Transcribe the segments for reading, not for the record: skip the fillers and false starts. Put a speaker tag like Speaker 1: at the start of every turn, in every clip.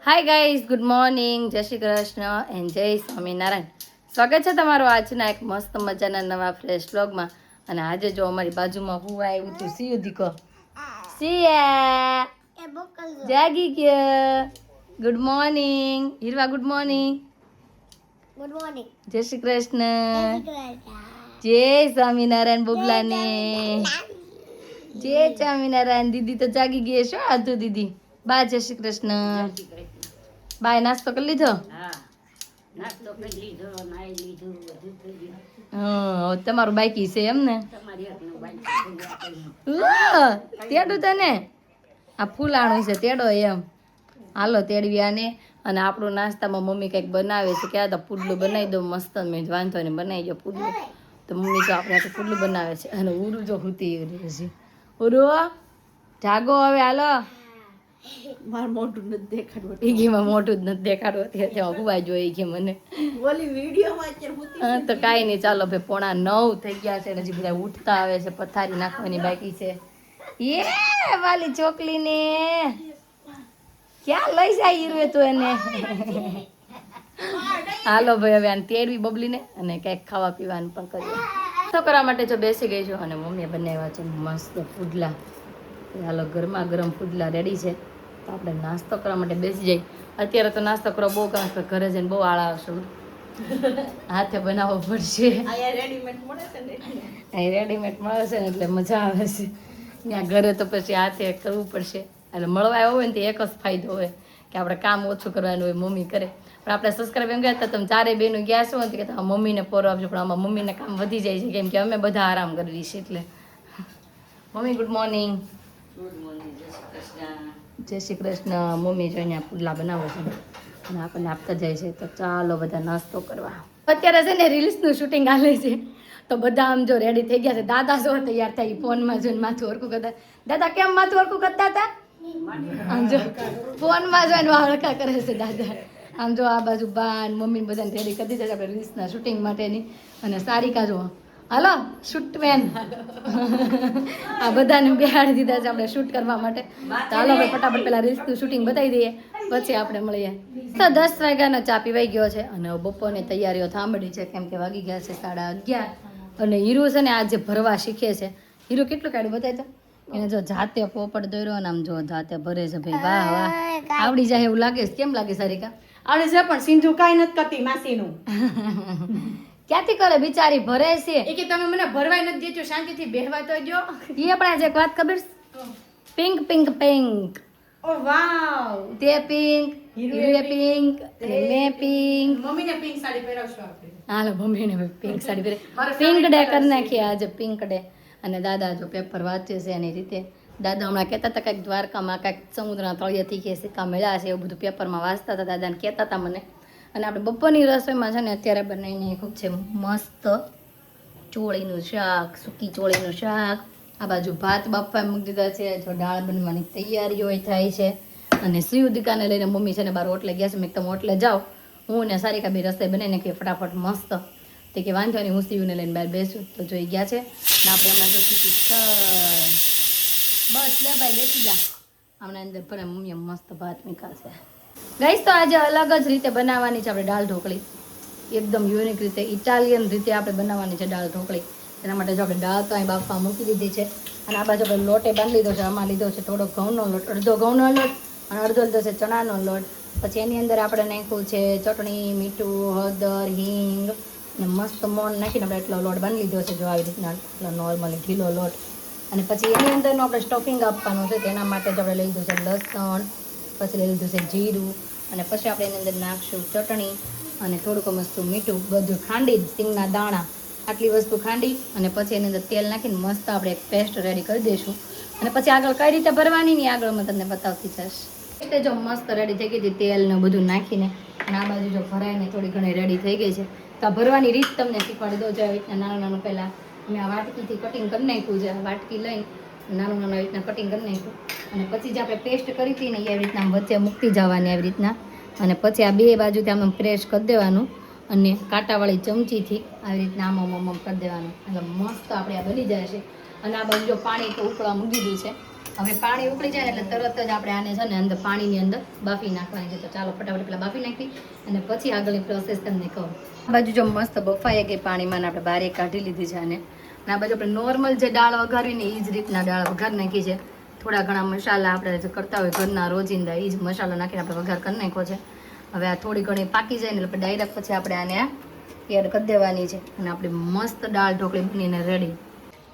Speaker 1: Hi guys, good morning, જય Shri Krishna and જય સ્વામિનારાયણ. સ્વાગત છે તમારું આજના એક મસ્ત મજાના નવા ફ્રેશ વ્લોગમાં. અને આજે જો અમારી બાજુમાં હું આવ્યું હતું સિયું દીકો સિયા જાગી ગયા. Good morning Hirva, good morning.
Speaker 2: Good morning.
Speaker 1: જય શ્રી કૃષ્ણ, જય સ્વામિનારાયણ. બોગલાને જય સ્વામિનારાયણ. દીદી તો જાગી ગઈ છો આધુ દીદી. બા જય શ્રી કૃષ્ણ. બાય નાસ્તો કરી લીધો? હા, તમારું બાકી છે એમ ને? તેડું તને આ ફૂલાણું છે તેડો એમ. હાલો તેડવી આને. અને આપણું નાસ્તામાં મમ્મી કંઈક બનાવે છે. ક્યાં તો પુડલું બનાવી દો મસ્ત. મેં વાંધો ને બનાવી દો પુડલું. તો મમ્મી તો આપણે પુડલું બનાવે છે. અને ઉરું જો હુતી છે. ઉરુ જાગો હવે, હાલો.
Speaker 2: મારું મોઢું નથી દેખાડવું.
Speaker 1: એ ગેમાં મોઢું જ નથી દેખાડવું. ત્યાં હુવા જોઈએ કે મને
Speaker 2: ઓલી વિડીયોમાં અત્યારે હોતી.
Speaker 1: હા તો કાંઈ નહીં, ચાલો ભાઈ 8:45 થઈ ગયા છે. હજી બધા ઉઠતા આવે છે. પથારી નાખવાની બાકી છે. એ વાલી ચોકલીને ક્યાં લઈ જાય હીરવે તું એને? હાલો ભાઈ હવે આને તેડવી બબલીને અને કંઈક ખાવા પીવાનું પણ કરીએ. નાસ્તો કરવા માટે જો બેસી ગઈ છું અને મમ્મીએ બનાવ્યા છે મસ્ત પુડલા. હાલો ગરમા ગરમ પુડલા રેડી છે. તો આપણે નાસ્તો કરવા માટે બેસી જઈએ. અત્યારે તો નાસ્તો કરો બહુ કામ છે. ઘરે જઈને બહુ આળા આવશે. હાથે બનાવવો પડશે.
Speaker 2: અહીંયા રેડીમેડ મળે છે ને.
Speaker 1: અહીં રેડીમેડ મળે છે ને એટલે મજા આવે છે. ત્યાં ઘરે તો પછી હાથે કરવું પડશે. એટલે મળવા આવ્યો હોય ને તો એક જ ફાયદો હોય કે આપણે કામ ઓછું કરવાનું હોય, મમ્મી કરે. પણ આપણે સબસ્ક્રાઈબ એમ કહેતા તમે ચારે બેનું ગયા છો ને કે મમ્મીને પોરો આપજો. પણ આમાં મમ્મીને કામ વધી જાય છે કેમ કે અમે બધા આરામ કરીએ છીએ. એટલે મમ્મી ગુડ મોર્નિંગ. જય શ્રી કૃષ્ણ. મમ્મી જો અહીંયા પુડલા બનાવો છે અને આપણને આપતા જાય છે. તો ચાલો બધા નાસ્તો કરવા. અત્યારે છે ને રીલ્સનું શૂટિંગ હાલે છે. તો બધા આમ જો રેડી થઈ ગયા છે. દાદા જો તૈયાર થઈ ફોનમાં જોઈને માથું હરકું કરતા. દાદા કેમ માથું હરકું કરતા હતા? આમ જો ફોનમાં જોઈને હરકા કરે છે દાદા. આમ જો આ બાજુ બા મમ્મી બધાને રેડી કરી દીધા છે આપણે રીલ્સના શૂટિંગ માટેની. અને સારિકા જો હાલો શૂટમેન આ બધાને બેહાડી દીધા છે આપણે શૂટ કરવા માટે. તો હાલો ભાઈ ફટાફટ પેલા રીલ્સનું શૂટિંગ બતાવી દઈએ પછી આપણે મળીએ. તો 10 વાગ્યાનો ચા પીવાઈ ગયો છે અને બપોરની તૈયારીઓ થાંભળી છે કેમ કે વાગી ગયા છે 11:30. અને હીરો છે ને આજે ભરવા શીખે છે. હીરો કેટલું કાઢ્યું બતાવી તો એને જો જાતે પોપટ દોર્યો અને આમ જો જાતે ભરે છે ભાઈ. વાહ વાહ, આવડી જાય એવું લાગે છે. કેમ લાગે સારિકા?
Speaker 2: આવડે છે પણ સિંધુ કાંઈ નથી કરતી માસીનું.
Speaker 1: ક્યાંથી કરે બિચારી, ભરે છે.
Speaker 2: એ કે તમે મને ભરવાય નથી દેજો, શાંતિથી બેહવા તો દો.
Speaker 1: એ આપણે આજે એક વાત ખબર છે? Pink pink pink.
Speaker 2: Oh wow.
Speaker 1: તે પિંક, હીરુએ પિંક, અને મેં પિંક.
Speaker 2: મમ્મીને પિંક સાડી પહેરાવશું આપણે.
Speaker 1: હાલો મમ્મીને પિંક સાડી પહેરે. પિંક ડે કરી નાખીએ આજે, પિંક ડે. અને દાદા જો પેપર વાંચે છે એની રીતે. દાદા હમણાં કહેતા હતા કંઈક દ્વારકામાં કંઈક સમુદ્રના તળિયેથી કે સિક્કા મળ્યા છે એવું બધું પેપરમાં વાંચતા હતા. દાદાને કહેતા હતા મને. અને આપણે બપોરની રસોઈમાં છે ને અત્યારે બનાવીને ખૂબ છે મસ્ત ચોળીનું શાક, સૂકી ચોળીનું શાક. આ બાજુ ભાત બાફવા મૂકી દીધા છે. જો દાળ બનવાની તૈયારીઓ થાય છે. અને સુયુદિકાને લઈને મમ્મી છે ને બાર ઓટલે ગયા છે. મેં તમે ઓટલે જાઓ, હું ને સારિકા બી રસોઈ બનાવી નાખીએ ફટાફટ મસ્ત. તે કે વાંધો નહીં, હું સીયુને લઈને બહાર બેસું. તો જોઈ ગયા છે ને આપણે હમણાં જો બસ લે ભાઈ બેસી જા. હમણાં અંદર પર મમ્મીએ મસ્ત ભાત મૂક્યા છે. ગાઈસ તો આજે અલગ જ રીતે બનાવવાની છે આપણે દાળ ઢોકળી. એકદમ યુનિક રીતે, ઇટાલિયન રીતે આપણે બનાવવાની છે દાળ ઢોકળી. એના માટે જો આપણે દાળ તો અહીં બાફવા મૂકી દીધી છે. અને આ બાજુ આપણે લોટે બાંધી લીધો છે. આમાં લીધો છે થોડો ઘઉંનો લોટ, અડધો ઘઉંનો લોટ અને અડધો લીધો છે ચણાનો લોટ. પછી એની અંદર આપણે નાખ્યું છે ચટણી, મીઠું, હળદર, હિંગ અને મસ્ત મોણ નાખીને આપણે એટલો લોટ બાંધી લીધો છે. જો આવી રીતના એટલો નોર્મલી ઢીલો લોટ. અને પછી એની અંદરનું આપણે સ્ટફિંગ આપવાનું છે. તેના માટે જ આપણે લઈ લીધું છે લસણ, પછી લઈ લીધું છે જીરું અને પછી આપણે એની અંદર નાખશું ચટણી અને થોડુંક મસ્ત મીઠું, બધું ખાંડી સિંગના દાણા આટલી વસ્તુ ખાંડી અને પછી એની અંદર તેલ નાખીને મસ્ત આપણે એક પેસ્ટ રેડી કરી દઈશું. અને પછી આગળ કઈ રીતે ભરવાની ની આગળ મેં તમને બતાવતી જઈશ. એટલે જો મસ્ત રેડી થઈ ગઈ હતી તેલ ને બધું નાખીને. અને આ બાજુ જો ભરાઈને થોડી ઘણી રેડી થઈ ગઈ છે. તો આ ભરવાની રીત તમને શીખવાડી દઉં. જો આવી રીતના નાનું નાનું પહેલાં મેં આ વાટકીથી કટિંગ કરી નાખ્યું છે. વાટકી લઈને નાનું નાનું આવી રીતના કટિંગ કરી નાખ્યું. અને પછી જે આપણે પેસ્ટ કરી હતી ને એ આવી રીતના વચ્ચે મૂકતી જવાની આવી રીતના. અને પછી આ બે બાજુથી આમ પ્રેસ કરી દેવાનું અને કાંટાવાળી ચમચીથી આવી રીતના આમ કરી દેવાનું. એટલે મસ્ત આપણે આ બની જાય છે. અને આ બાજુ જો પાણી તો ઉકળવા મૂકી દીધું છે. હવે પાણી ઉકળી જાય એટલે તરત જ આપણે આને છે ને અંદર પાણીની અંદર બાફી નાખવાની છે. તો ચાલો ફટાફટ પેલા બાફી નાખી અને પછી આગળની પ્રોસેસ તમને કહું. આ બાજુ જો મસ્ત બફાઈ ગઈ પાણીમાં ને આપણે બહાર કાઢી લીધી છે આને. અને આ બાજુ આપણે નોર્મલ જે દાળ વઘારવી ને એ જ રીતના દાળ વઘાર નાખી છે. થોડા ઘણા મસાલા આપણે જે કરતા હોય ઘરના રોજિંદા એ જ મસાલા નાખીને આપણે વઘાર કરી નાખ્યો છે. હવે આ થોડી ઘણી પાકી જાય ને એટલે ડાયરેક્ટ પછી આપણે આને એડ કરી દેવાની છે અને આપણી મસ્ત દાળ ઢોકળી બનીને રેડી.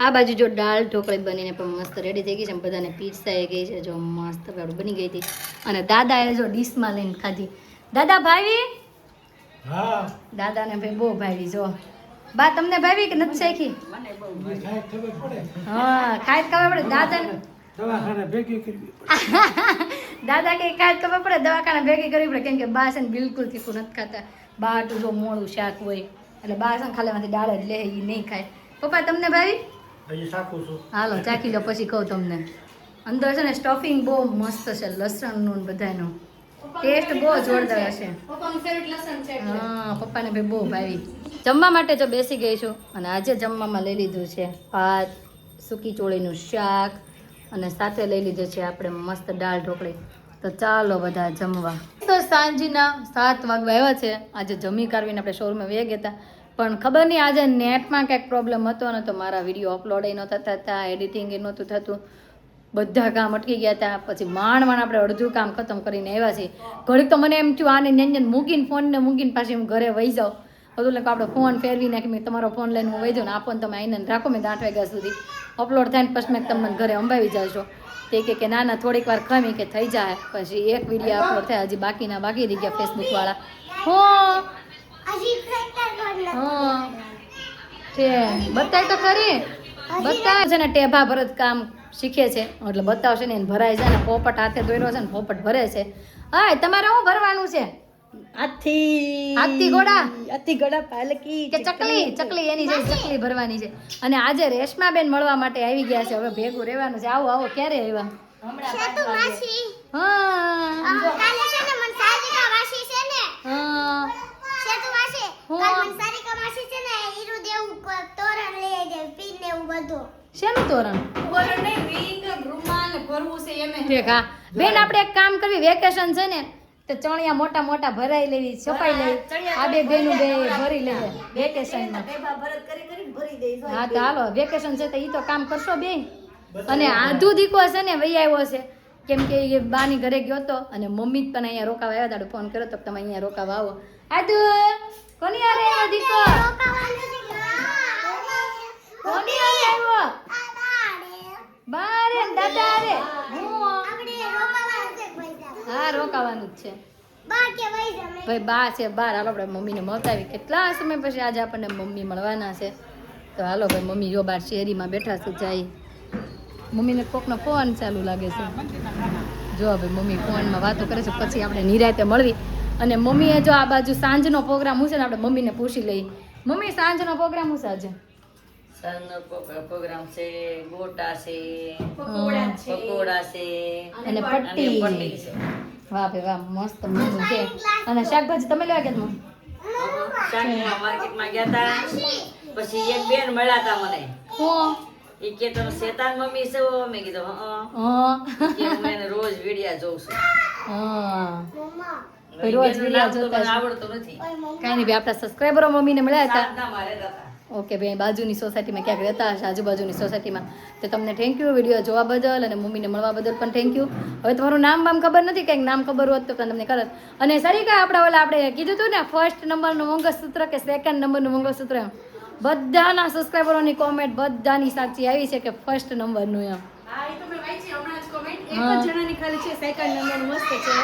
Speaker 1: આ બાજુ જો દાળ ઢોકળી બનીને પણ મસ્ત રેડી થઈ ગઈ છે. બધાને પીરસાઈ ગઈ છે. જો મસ્ત આપણે બની ગઈ હતી અને દાદાએ જો ડીશમાં લઈને ખાધી. દાદા ભાવી?
Speaker 3: હા
Speaker 1: દાદાને ભાઈ બહુ ભાવી. જો બા તમને ભાવી કે નથી શીખી? હા ખાઈ ખબર પડે દાદાને.
Speaker 3: દવાખાને ભેગી કરવી
Speaker 1: દાદા કે ખાઈ ખબર પડે દવાખાને ભેગી કરવી પડે કેમ કે બા છે ને બિલકુલ તીખું નથી ખાતા. બા તો જો મોડું શાક હોય એટલે બા છે ને ખાલી દાળ જ લે એ નહીં ખાય. પપ્પા તમને ભાવી?
Speaker 3: હજી સાકું છું.
Speaker 1: હાલો ચાખી લો પછી કહું તમને. અંદર છે ને સ્ટફિંગ બહુ મસ્ત છે લસણનું ને બધાનું ટેસ્ટ બહુ જોરદાર હશે.
Speaker 2: પપ્પાનું ફેવરેટ લસણ છે એટલે.
Speaker 1: હા પપ્પાને ભાઈ બહુ ભાવી. જમવા માટે જો બેસી ગઈ છું અને આજે જમવામાં લઈ લીધું છે ભાત, સૂકી ચોળીનું શાક અને સાથે લઈ લીધું છે આપણે મસ્ત દાળ ઢોકળી. તો ચાલો બધા જમવા. તો સાંજના 7 વાગવા આવ્યા છે. આજે જમી કાઢવીને આપણે શોરૂમે વહી ગયા હતા પણ ખબર નહીં આજે નેટમાં કંઈક પ્રોબ્લેમ હતો ને તો મારા વિડીયો અપલોડ નહોતા થતા, એડિટિંગ એ નહોતું થતું, બધા કામ અટકી ગયા હતા. પછી માંડ આપણે અડધું કામ ખતમ કરીને આવ્યા છીએ. ઘડીક તો મને એમ થયું આને નેન મૂકીને ફોનને મૂકીને પાછી હું ઘરે વહી જાઉં. બધું એટલે આપણે ફોન ફેરવી નાખી મેં તમારો ફોન લઈને હું વહી જાઉં ને આ ફોન તમે આવીને રાખો મેં 8 વાગ્યા સુધી અપલોડ થાય ને પછી મેં તમને ઘરે અંબાવી જાશો. તે કે ના ના થોડીક વાર ખમી કે થઈ જાય પછી એક વિડીયો અપલોડ થાય. હજી બાકી રહી ગયા ફેસબુક વાળા. હા છે બતાય તો ખરી. બતાવે છે ને ટેભા ભરત કામ શીખે છે એટલે બતાવશે ને એને ભરાય છે ને પોપટ હાથે દોર્યો છે ને પોપટ ભરે છે. હા તમારે શું ભરવાનું છે? હાથી ઘોડા
Speaker 2: પાલકી
Speaker 1: કે ચકલી એની જે ચકલી ભરવાની છે. અને આજે રેશમાબેન મળવા માટે આવી ગયા છે. હવે ભેગું રહેવાનું છે. આવો ક્યારે આવ્યા? શેનું તોરણ? ઠીક હા બેન આપણે એક કામ કરવી વેકેશન છે ને તો ચણિયા મોટા મોટા ભરાઈ લેવી છપાઈ લેવી આ બે બેનું બે ભરી લેવે વેકેશનમાં. હા તો હાલો વેકેશન છે તો ઈ તો કામ કરશો બે. અને આધુ દીકો છે ને વહી આવ્યો છે કેમ કે એ બાની ઘરે ગયો હતો અને મમ્મી પણ અહીંયા રોકાવા આવ્યા હતા. ફોન કર્યો તો તમે અહીંયા રોકાવા આવો. આધુ કોની હારે આવ્યો દીકો? કોની હારે આવ્યો? બારે દાદા હારે. હા રોકાવાનું જ છે ભાઈ. બા છે બાર. હાલો આપણે મમ્મીને મળતા આવી. કેટલા સમય પછી આજે આપણને મમ્મી મળવાના છે. તો હાલો ભાઈ મમ્મી જો બાર શેરીમાં બેઠા છે જાય. મમ્મીને કોકનો ફોન ચાલુ લાગે છે. જો ભાઈ મમ્મી ફોનમાં વાતો કરે છે. પછી આપણે નિરાતે મળવી. અને મમ્મીએ જો આ બાજુ સાંજનો પ્રોગ્રામ હું છે ને આપણે મમ્મીને પૂછી લઈ. મમ્મી સાંજનો પ્રોગ્રામ હું છે આજે?
Speaker 4: સાંજનો પ્રોગ્રામ છે ગોટા છે
Speaker 2: પકોડા છે
Speaker 4: પકોડા છે
Speaker 1: અને
Speaker 4: અને
Speaker 1: પટ્ટી.
Speaker 4: પટ્ટી છે.
Speaker 1: વાહ ભાઈ વાહ મસ્ત મેનુ છે. અને શાકભાજી તમે લેવા ગયા મમ્મી?
Speaker 4: શાકમાં માર્કેટમાં ગયા હતા પછી એક બેન મળ્યા હતા મને.
Speaker 1: હું
Speaker 4: એ કે તમે શેતાન મમ્મી છો? મેં કીધું
Speaker 1: હા
Speaker 4: કે હું એને રોજ વિડિયા જોઉં છું.
Speaker 1: હા
Speaker 4: હવે
Speaker 1: રોજ
Speaker 4: બેનનું
Speaker 1: વિડિયા
Speaker 4: નામ તો
Speaker 1: જોતા
Speaker 4: મને
Speaker 1: છે.
Speaker 4: આવડતું નથી.
Speaker 1: કાંઈ નહીં ભાઈ આપણા સબસ્ક્રાઈબરો મમ્મીને મળ્યા હતા.
Speaker 4: સાતના મારે હતા.
Speaker 1: ઓકે ભાઈ બાજુની સોસાયટીમાં ક્યાંક રહેતા હશે આજુબાજુની સોસાયટીમાં. તો તમને થેન્ક યુ વિડીયો જોવા બદલ અને મમ્મીને મળવા બદલ પણ થેન્ક યુ. હવે તમારું નામ બામ ખબર નથી કંઈક નામ ખબર હોત તો તમને કરત. અને સરિકા આપણે કીધું હતું ને ફર્સ્ટ નંબરનું મંગળસૂત્ર કે સેકન્ડ નંબરનું મંગળસૂત્ર એમ બધાના સબસ્ક્રાઈબરોની કોમેન્ટ બધાની સાચી આવી છે કે ફર્સ્ટ નંબરનું એમ.
Speaker 2: હા એ તો મેં વાંચી હમણાં જ કોમેન્ટ. એક જ જણાની ખાલી છે સેકન્ડ નંબરનું મસ્ત છે.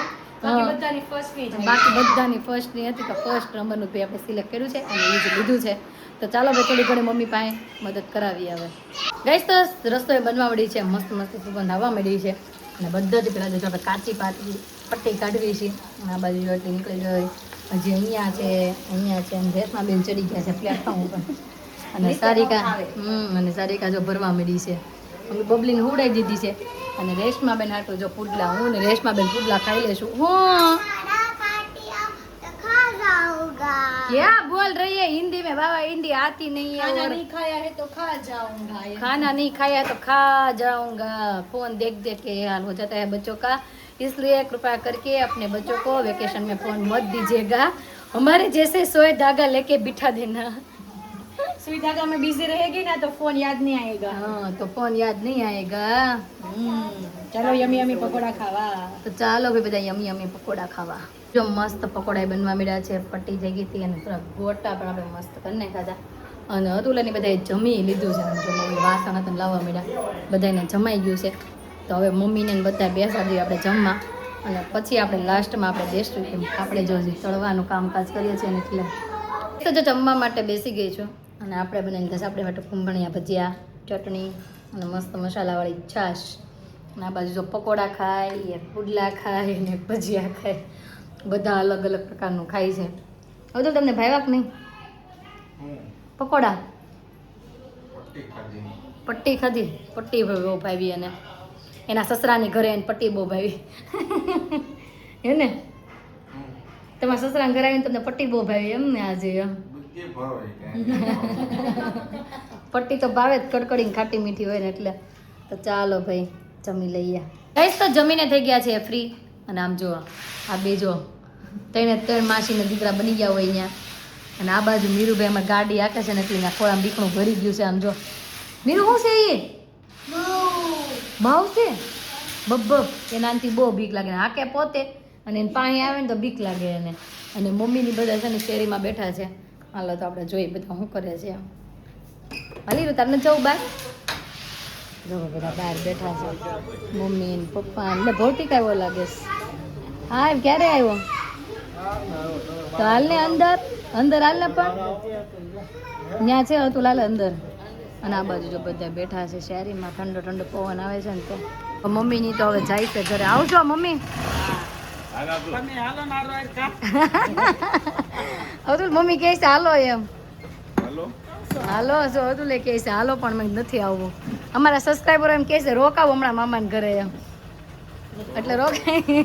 Speaker 2: બાકી બધાની ફર્સ્ટ ની છે.
Speaker 1: બાકી બધાની ફર્સ્ટની હતી તો ફર્સ્ટ નંબરનું ભાઈ આપણે સિલેક્ટ કર્યું છે અને એ જ લીધું છે. તો ચાલો ભાઈ થોડી ઘણી મમ્મી પાસે મદદ કરાવી આવે. ગાઈસ તો રસોઈ બનવા મળી છે. મસ્ત મસ્ત સુગંધ આવવા મળી છે અને બધાથી પહેલાં જો આપણે કાચી પટ્ટી કાઢવી છે. આ બાજુ રોટલી નીકળી ગઈ. હજી અહીંયા છે અને રેસમાં બેન ચડી ગયા છે પ્લેટફોર્મ ઉપર. અને સારિકા જો ભરવા મળી છે. અમે બબલીને ઉડાઈ દીધી છે અને રેશમા બેન હાટું જો પુડલા હું ને રેશમા બેન પુડલા ખાઈ લેશું. હું क्या बोल रही है हिंदी में बाबा हिंदी आती नहीं है
Speaker 2: खाना
Speaker 1: और
Speaker 2: नहीं खाया है तो खा जाऊंगा ये।
Speaker 1: खाना नहीं खाया तो खा जाऊंगा फोन देख देख के ये हाल हो जाता है बच्चों का इसलिए कृपया करके अपने बच्चों को वेकेशन में फोन मत दीजिएगा हमारे जैसे सोए धागा लेके बिठा देना
Speaker 2: सुई धागा में बिजी रहेगी ना तो फोन याद नहीं आएगा।
Speaker 1: हाँ तो फोन याद नहीं आएगा
Speaker 2: चलो यमी यमी पकोड़ा खावा।
Speaker 1: તો ચાલો ભાઈ બધા યમી યમી પકોડા ખાવા જો મસ્ત પકોડા બનવા મળ્યા છે પટ્ટી થઈ ગઈ હતી અને થોડા ગોટા પણ આપણે મસ્ત કરી નાખ્યા હતા અને અતુલાની બધાએ જમી લીધું છે અને જો મમ્મી વાસણ હતા લાવવા મળ્યા બધાને જમાઈ ગયું છે તો હવે મમ્મીને ને બધા બેસાડી આપણે જમવા અને પછી આપણે લાસ્ટમાં આપણે દેશું કે આપણે જો હજી તળવાનું કામકાજ કરીએ છીએ ને એટલે તો જો જમવા માટે બેસી ગઈ છું અને આપણે બનાવીને થશે આપણે માટે કુંભણિયા ભજીયા ચટણી અને મસ્ત મસાલાવાળી છાશ અને આ બાજુ જો પકોડા ખાય એક પુડલા ખાય ને એક ભજીયા ખાય બધા અલગ અલગ પ્રકારનું ખાય છે હવે તો તમને ભાવ્યા કે નહીં પકોડા પટ્ટી ખાધી પટ્ટી બહુ ભાવી અને એના સસરાની ઘરે એને પટ્ટી બહુ ભાવી હે ને તમારા સસરાને ઘરે આવીને તમને પટ્ટી બહુ ભાવી એમ ને આજે પટ્ટી તો ભાવે જ કડકડીને ખાટી મીઠી હોય ને એટલે તો ચાલો ભાઈ જમી લઈએ ગાઈસ તો જમીને થઈ ગયા છે ફ્રી અને આમ જો આ બે જો ત્રણ માસીને દીકરા બની ગયા હોય અહીંયા અને આ બાજુ મીરુભાઈ અમારે ગાડી આકે છે ને એટલે અહીંયા ખોળામાં દીકણું ભરી ગયું છે આમ જો મીરુ શું છે એ ભાવ છે બબ્બ એ નાનથી બહુ બીક લાગે હાકે પોતે અને એને પાણી આવે ને તો બીક લાગે એને અને મમ્મીની બધા છે ને શેરીમાં બેઠા છે હાલો તો આપણે જોઈએ બધા શું કરે છે હાલી રહ્યું તારે જવું બહાર જો બધા બહાર બેઠા છે મમ્મી ને પપ્પા એટલે ભૌતિક આવ્યો લાગે હા ક્યારે આવ્યો તો હાલ ને અંદર અંદર હાલ ને પણ ત્યાં છે હતું લાલ અંદર અને આ બાજુ જો બધા બેઠા છે શેરીમાં ઠંડો ઠંડો પવન આવે છે ને તો મમ્મીની તો હવે જાય છે ઘરે આવજો મમ્મી અતુલ મમ્મી કહે છે હાલો એમ હાલો જો અતુલે કહે છે હાલો પણ મને નથી આવવું અમારા સબસ્ક્રાઈબરો એમ કહે છે રોકાવો હમણાં મામાને ઘરે એમ એટલે રોકાય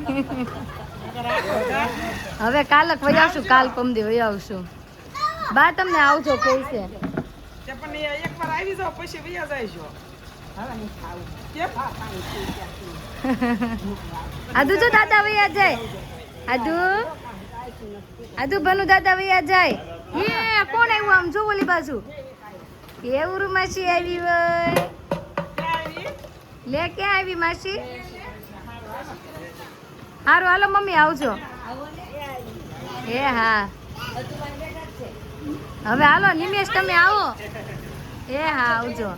Speaker 1: હવે કાલક વહી આવશું કાલ પમદી વહી આવશું બા તમને આવજો કહે છે આદુ જો દાદા વૈયા જાય આદુ બનુ દાદા વૈયા જાય એ કોણ આવ્યું આમ જો ઓલી બાજુ કેવું માસી આવી હોય લે ક્યાં આવી માસી હારું હાલો મમ્મી આવજો એ હા હવે હાલો નિમેશ તમે આવો એ હા આવજો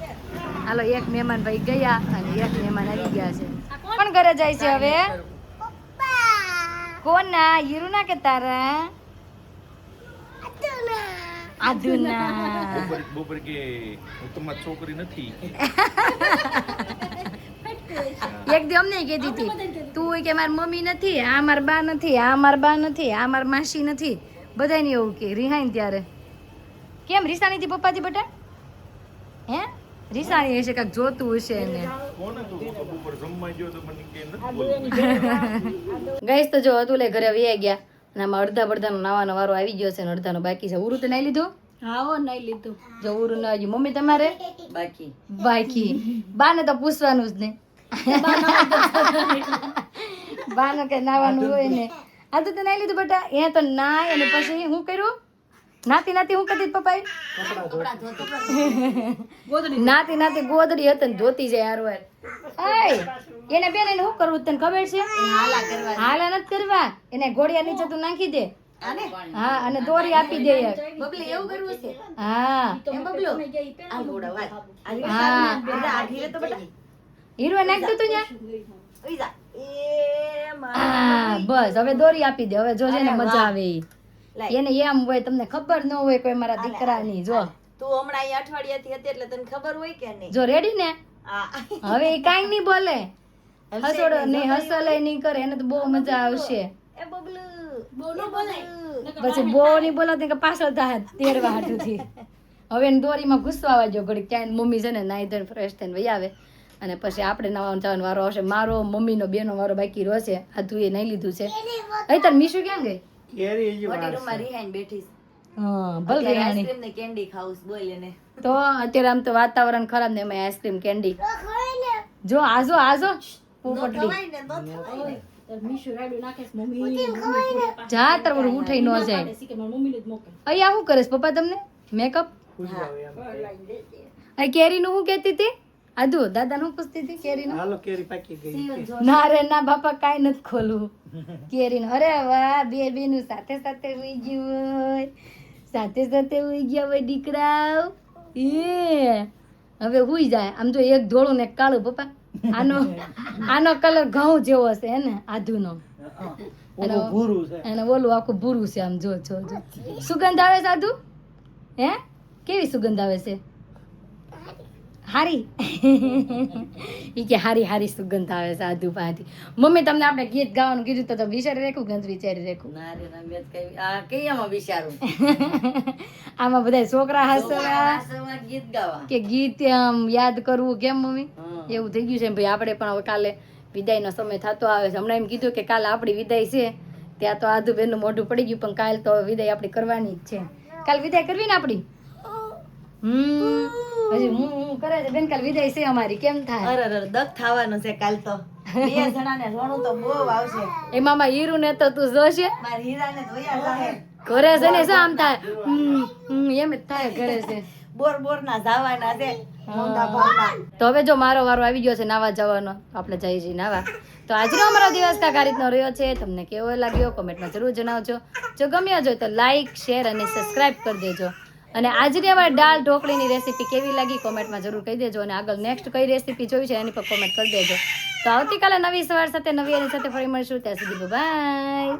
Speaker 1: હાલો એક મહેમાન ભાઈ ગયા અને એક મહેમાન આવી ગયા છે કોણ ઘરે જાય છે હવે કોણ ના હીરુ ના કે તારા આદુના
Speaker 5: બોબર કે હું તમારી છોકરી નથી
Speaker 1: એક દી અમને કહેતી હતી તું કે મારી મમ્મી નથી આ માર બા નથી આ માર બા નથી આ માર માસી નથી બધાને એવું કે રિહાઈ ત્યારે કેમ રીસાણી થી પપ્પાજી બટા હે રીસાણી હશે કાંઈક જોતું હશે એને
Speaker 5: કોણ હતું હું તો બોબર જમવા ગયો તો મને કે નથી
Speaker 1: ગઈશ તો જો અતુલે ઘરે વહી ગયા અને આમાં અડધા બડધાનો નાવાનો વારો આવી ગયો છે અને અડધાનો બાકી છે ઉરું તો નાઈ લીધું
Speaker 2: હા નહીં લીધું
Speaker 1: જો ઉરું ના હજી મમ્મી તમારે
Speaker 4: બાકી
Speaker 1: બાકી બાને તો પૂછવાનું જ નહીં બાને કઈ નાવાનું હોય ને આ તો નાઈ લીધું બેટા એ તો નાય અને પછી હું કર્યું નાતી નાતી હું કરતી પપ્પાએ નાતી નાતી ગોદડી હતી ને ધોતી જાય હારવાર આય એને બેન એને શું કરવું તને ખબર છે હાલા નથી કરવા એને ઘોડિયા નીચે તું નાખી દે હા અને દોરી આપી દે
Speaker 4: બબલી એવું કરવું છે
Speaker 1: હા
Speaker 4: એમ બબલો આ ઘોડા વાત
Speaker 1: હા
Speaker 4: આ ઘીરે તો બેટા
Speaker 1: હીરો નાખી દે તું ન્યા
Speaker 4: ઓઈ જા એ મારા
Speaker 1: હા બસ હવે દોરી આપી દે હવે જોજે ને મજા આવે ઈ.
Speaker 4: લાય.
Speaker 1: એને એમ હોય તમને ખબર ન હોય કોઈ મારા દીકરાની જો
Speaker 4: તું હમણાં અહીં અઠવાડિયાથી હતી એટલે તને ખબર હોય કે નહીં
Speaker 1: જો રેડી ને
Speaker 4: આ
Speaker 1: હવે એ કાંઈ નહીં બોલે હસોડો નહીં હસલે નહીં કરે એને તો બહુ મજા આવશે
Speaker 4: એ બબલુ
Speaker 2: બહુ ન બોલાય
Speaker 1: પછી બહુ નહીં બોલાતી કે પાછળ થાય તેરવા હાટુથી હવે એને દોરીમાં ઘૂસવા જો ઘડી ક્યાંય મમ્મી છે ને નાઈ ધોઈને ફ્રેશ થઈને વહી આવે અને પછી આપણે નવાનો જવાનો વારો આવશે મારો મમ્મીનો બેનો વારો બાકી રહેશે આ તું એ નહીં લીધું છે અહીં તાર મીશુ ક્યાં ગઈ
Speaker 3: કેરી હજી વાર
Speaker 4: મોટી
Speaker 3: છે.
Speaker 4: રૂમમાં રિહાઈને બેઠી છે.
Speaker 1: હા ભલ રેહાણી
Speaker 4: આઈસ્ક્રીમ ને કેન્ડી ખાવું બોલ એને
Speaker 1: તો અત્યારે આમ તો વાતાવરણ ખરાબ ને એમાં આઈસ્ક્રીમ કેન્ડી જો આજો પોપટડી
Speaker 2: મીશુ રાડું નાખે છે, મમ્મી
Speaker 1: જા તાર બધું ઉઠાઈ ન જાય
Speaker 2: કે મારી મમ્મીને જ મોકલ.
Speaker 1: અહીંયા શું કરે છે પપ્પા તમને મેકઅપ
Speaker 3: ખુશી આવે એમ.
Speaker 1: આ કેરીનું હું કહેતી હતી આદુ દાદા નું પૂછતી હતી કેરીનું
Speaker 3: હાલો કેરી પાકી ગઈ
Speaker 1: ના રે ના બાપા કાંઈ નથી ખોલવું કેરીનું અરે વાહ બે બેનું સાથે સાથે ઉઈ ગયું હોય સાથે સાથે ઉઈ ગયા હોય દીકરા એ હવે હુઈ જાય આમ જો એક ધોળું ને એક કાળું પપ્પા આનો કલર ઘઉં જેવો છે હે ને આધુનો
Speaker 3: ઓલું ભૂરું છે
Speaker 1: અને ઓલું આખું ભૂરું છે આમ જો જો જો સુગંધ આવે છે આધુ હે કેવી સુગંધ આવે છે હારી ઈ કે હારી હારી સુગંધ આવે છે આધુ પાસેથી મમ્મી તમને આપણે ગીત ગાવાનું કીધું તો તમે વિચારી રાખું કે નથી વિચારી રાખું
Speaker 4: ના રે ના મેં કઈ આ કઈયામાં વિચારું
Speaker 1: આમાં બધા છોકરા હસવા
Speaker 4: સવાર ગીત ગાવા
Speaker 1: કે ગીત આમ યાદ કરવું કેમ મમ્મી
Speaker 4: હા.
Speaker 1: એવું થઈ ગયું છે ભાઈ આપણે પણ હવે કાલે વિદાયનો સમય થતો આવે છે હમણાં એમ કીધું કે કાલે આપણી વિદાય છે ત્યાં તો આધુ બેનનું મોઢું પડી ગયું પણ કાલે તો વિદાય આપણી કરવાની જ છે કાલ વિદાય કરવી ને આપણી હજી હું કરે છે બેન કાલ વિદાય છે અમારી કેમ થાય
Speaker 4: અરે અરે દગ થવાનું છે કાલ તો બે જણાને રોણું તો બહુ આવશે
Speaker 1: એમાં માં હીરું ને તો તું જોશે
Speaker 4: મારા હીરાને ધોયા જાહે
Speaker 1: ઘરે છે ને શું આમ થાય એમ જ થાય ઘરે છે
Speaker 4: બોર ના જવાના છે મોંઘા ભાવના
Speaker 1: તો હવે જો મારો વારો આવી ગયો છે નાવા જવાનો આપણે જઈએ છીએ નાવા તો આજનો અમારો દિવસ કાંઈક આ રીતનો રહ્યો છે તમને કેવો લાગ્યો કોમેન્ટમાં જરૂર જણાવજો જો ગમ્યો હોય તો લાઈક શેર અને સબસ્ક્રાઇબ કરી દેજો અને આજની અમારી દાળ ઢોકળીની રેસીપી કેવી લાગી કોમેન્ટમાં જરૂર કહી દેજો અને આગળ નેક્સ્ટ કઈ રેસીપી જોઈ છે એની પર કોમેન્ટ કરી દેજો તો આવતીકાલે નવી સવાર સાથે નવી એની સાથે ફરી મળીશું ત્યાં સુધી બાય